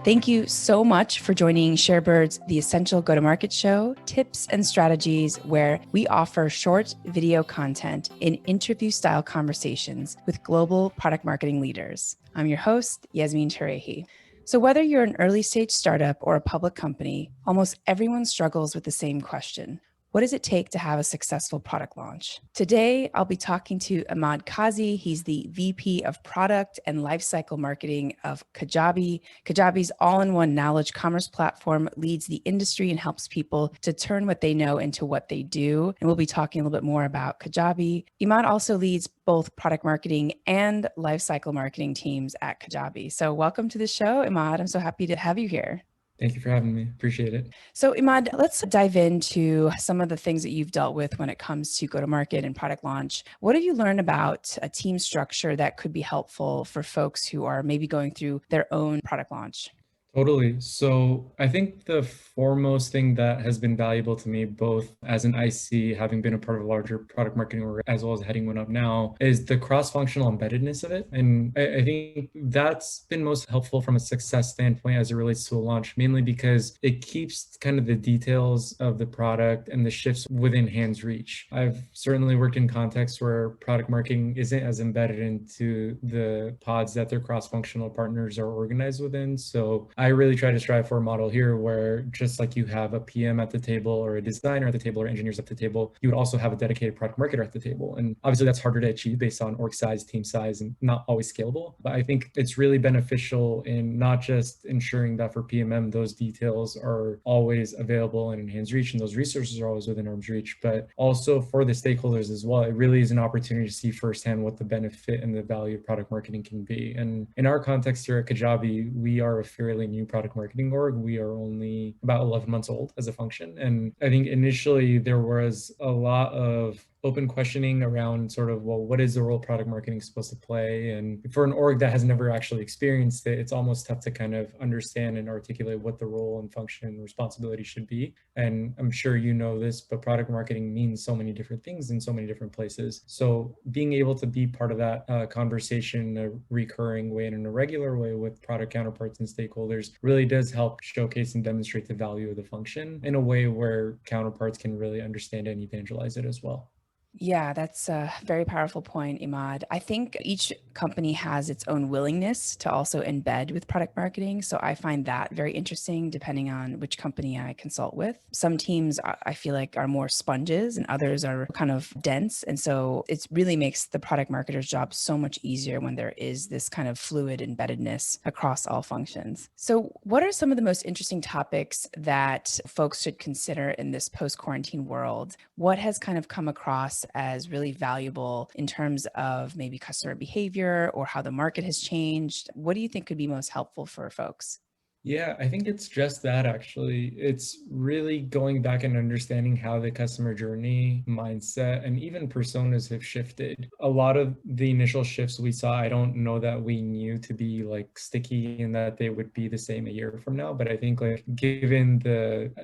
Thank you so much for joining ShareBird's The Essential Go-to-Market Show, tips and strategies where we offer short video content in interview-style conversations with global product marketing leaders. I'm your host, Yasmeen Turayhi. So whether you're an early-stage startup or a public company, almost everyone struggles with the same question. What does it take to have a successful product launch? Today, I'll be talking to Emad Kazi. He's the VP of Product and Lifecycle Marketing of Kajabi. Kajabi's all-in-one knowledge commerce platform leads the industry and helps people to turn what they know into what they do. And we'll be talking a little bit more about Kajabi. Emad also leads both product marketing and lifecycle marketing teams at Kajabi. So welcome to the show, Emad. I'm so happy to have you here. Thank you for having me. Appreciate it. So Emad, let's dive into some of the things that you've dealt with when it comes to go-to-market and product launch. What have you learned about a team structure that could be helpful for folks who are maybe going through their own product launch? Totally. So I think the foremost thing that has been valuable to me, both as an IC, having been a part of a larger product marketing org, as well as heading one up now, is the cross-functional embeddedness of it. And I think that's been most helpful from a success standpoint as it relates to a launch, mainly because it keeps kind of the details of the product and the shifts within hand's reach. I've certainly worked in contexts where product marketing isn't as embedded into the pods that their cross-functional partners are organized within. So I really try to strive for a model here where just like you have a PM at the table or a designer at the table or engineers at the table, you would also have a dedicated product marketer at the table. And obviously that's harder to achieve based on org size, team size, and not always scalable. But I think it's really beneficial in not just ensuring that for PMM, those details are always available and in hand's reach and those resources are always within arm's reach, but also for the stakeholders as well. It really is an opportunity to see firsthand what the benefit and the value of product marketing can be. And in our context here at Kajabi, we are a fairly new product marketing org. We are only about 11 months old as a function. And I think initially there was a lot of open questioning around sort of, well, what is the role product marketing supposed to play? And for an org that has never actually experienced it, it's almost tough to kind of understand and articulate what the role and function and responsibility should be. And I'm sure you know this, but product marketing means so many different things in so many different places. So being able to be part of that conversation in a recurring way and in a regular way with product counterparts and stakeholders really does help showcase and demonstrate the value of the function in a way where counterparts can really understand and evangelize it as well. Yeah, that's a very powerful point, Emad. I think each company has its own willingness to also embed with product marketing. So I find that very interesting depending on which company I consult with. Some teams I feel like are more sponges and others are kind of dense. And so it really makes the product marketer's job so much easier when there is this kind of fluid embeddedness across all functions. So what are some of the most interesting topics that folks should consider in this post-quarantine world? What has kind of come across as really valuable in terms of maybe customer behavior or how the market has changed? What do you think could be most helpful for folks? Yeah, I think it's just that actually. It's really going back and understanding how the customer journey, mindset, and even personas have shifted. A lot of the initial shifts we saw, I don't know that we knew to be like sticky and that they would be the same a year from now. But I think like given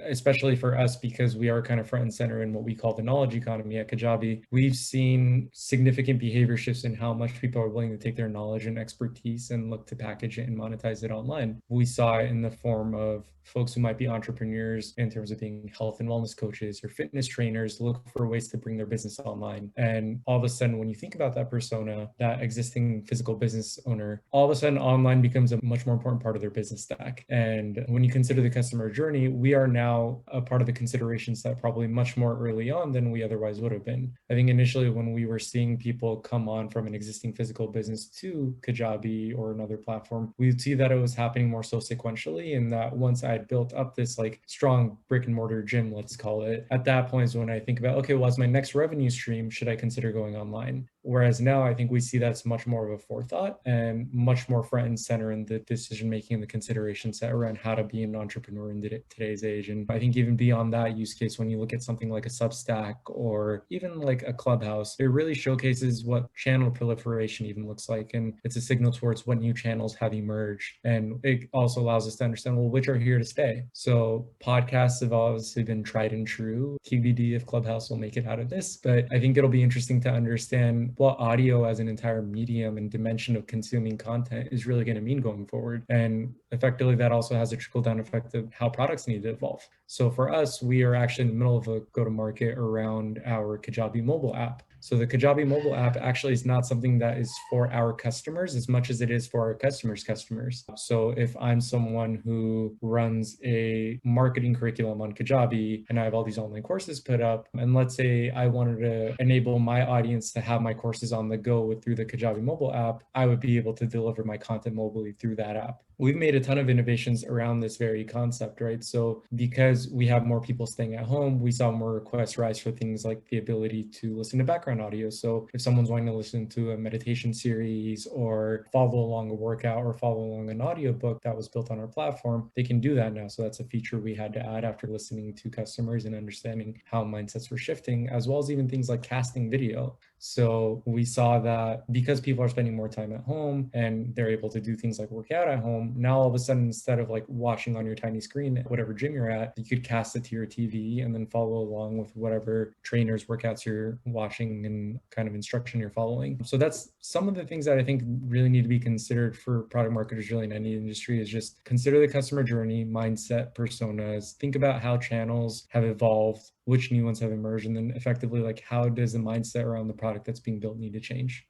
especially for us, because we are kind of front and center in what we call the knowledge economy at Kajabi, we've seen significant behavior shifts in how much people are willing to take their knowledge and expertise and look to package it and monetize it online. We saw it in the form of folks who might be entrepreneurs in terms of being health and wellness coaches or fitness trainers look for ways to bring their business online. And all of a sudden, when you think about that persona, that existing physical business owner, all of a sudden online becomes a much more important part of their business stack. And when you consider the customer journey, we are now a part of the consideration set probably much more early on than we otherwise would have been. I think initially when we were seeing people come on from an existing physical business to Kajabi or another platform, we'd see that it was happening more so sequentially, and that once I had built up this like strong brick and mortar gym, let's call it, at that point is when I think about, okay, well, as my next revenue stream, should I consider going online? Whereas now I think we see that's much more of a forethought and much more front and center in the decision-making and the consideration set around how to be an entrepreneur in today's age. And I think even beyond that use case, when you look at something like a Substack or even like a Clubhouse, it really showcases what channel proliferation even looks like. And it's a signal towards what new channels have emerged. And it also allows us to understand, well, which are here to stay. So podcasts have obviously been tried and true. TBD if Clubhouse will make it out of this, but I think it'll be interesting to understand understanding what audio as an entire medium and dimension of consuming content is really going to mean going forward. And effectively, that also has a trickle-down effect of how products need to evolve. So for us, we are actually in the middle of a go-to-market around our Kajabi Mobile App. So the Kajabi Mobile App actually is not something that is for our customers as much as it is for our customers' customers. So if I'm someone who runs a marketing curriculum on Kajabi and I have all these online courses put up, and let's say I wanted to enable my audience to have my courses on the go through the Kajabi Mobile App, I would be able to deliver my content mobilely through that app. We've made a ton of innovations around this very concept, right? So because we have more people staying at home, we saw more requests rise for things like the ability to listen to background audio. So if someone's wanting to listen to a meditation series or follow along a workout or follow along an audiobook that was built on our platform, they can do that now. So that's a feature we had to add after listening to customers and understanding how mindsets were shifting, as well as even things like casting video. So we saw that because people are spending more time at home and they're able to do things like work out at home, now all of a sudden, instead of like watching on your tiny screen at whatever gym you're at, you could cast it to your TV and then follow along with whatever trainers workouts you're watching and kind of instruction you're following. So that's some of the things that I think really need to be considered for product marketers really in any industry, is just consider the customer journey, mindset, personas, think about how channels have evolved, which new ones have emerged, and then effectively like how does the mindset around the product that's being built need to change.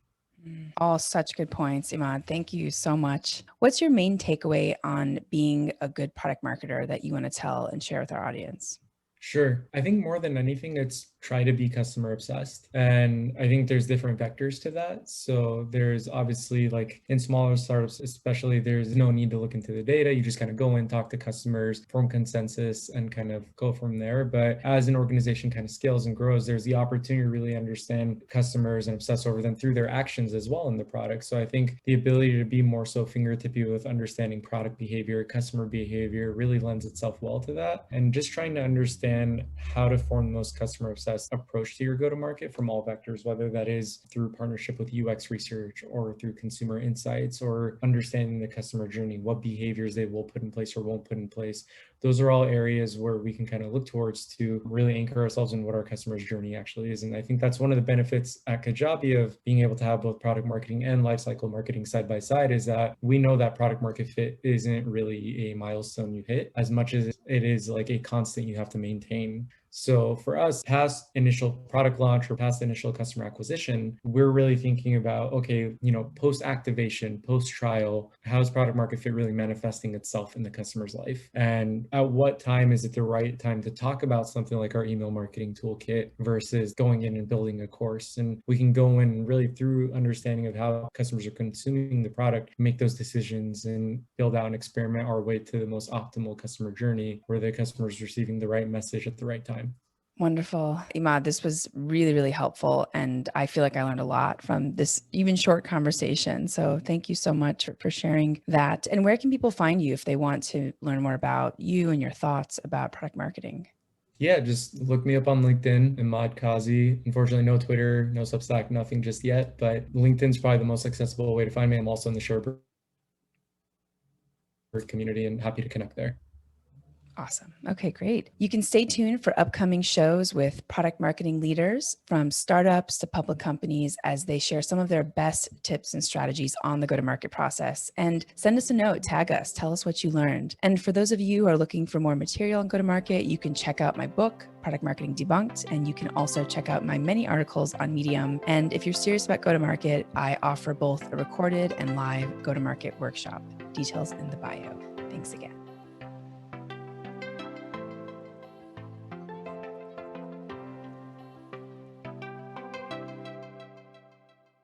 All such good points, Emad. Thank you so much. What's your main takeaway on being a good product marketer that you want to tell and share with our audience? Sure. I think more than anything, it's try to be customer obsessed. And I think there's different vectors to that. So there's obviously like in smaller startups, especially, there's no need to look into the data. You just kind of go in, talk to customers, form consensus, and kind of go from there. But as an organization kind of scales and grows, there's the opportunity to really understand customers and obsess over them through their actions as well in the product. So I think the ability to be more so fingertippy with understanding product behavior, customer behavior really lends itself well to that. And just trying to understand how to form the most customer obsessed approach to your go-to-market from all vectors, whether that is through partnership with UX research or through consumer insights or understanding the customer journey, what behaviors they will put in place or won't put in place. Those are all areas where we can kind of look towards to really anchor ourselves in what our customer's journey actually is. And I think that's one of the benefits at Kajabi of being able to have both product marketing and lifecycle marketing side by side, is that we know that product market fit isn't really a milestone you hit as much as it is like a constant you have to maintain. So for us, past initial product launch or past initial customer acquisition, we're really thinking about, okay, post activation, post trial, how's product market fit really manifesting itself in the customer's life? And at what time is it the right time to talk about something like our email marketing toolkit versus going in and building a course? And we can go in really through understanding of how customers are consuming the product, make those decisions and build out and experiment our way to the most optimal customer journey where the customer is receiving the right message at the right time. Wonderful. Emad, this was really, really helpful. And I feel like I learned a lot from this even short conversation. So thank you so much for sharing that. And where can people find you if they want to learn more about you and your thoughts about product marketing? Yeah, just look me up on LinkedIn, Emad Kazi. Unfortunately, no Twitter, no Substack, nothing just yet, but LinkedIn's probably the most accessible way to find me. I'm also in the Sherbird community and happy to connect there. Awesome. Okay, great. You can stay tuned for upcoming shows with product marketing leaders from startups to public companies as they share some of their best tips and strategies on the go-to-market process. And send us a note, tag us, tell us what you learned. And for those of you who are looking for more material on go-to-market, you can check out my book, Product Marketing Debunked, and you can also check out my many articles on Medium. And if you're serious about go-to-market, I offer both a recorded and live go-to-market workshop. Details in the bio. Thanks again.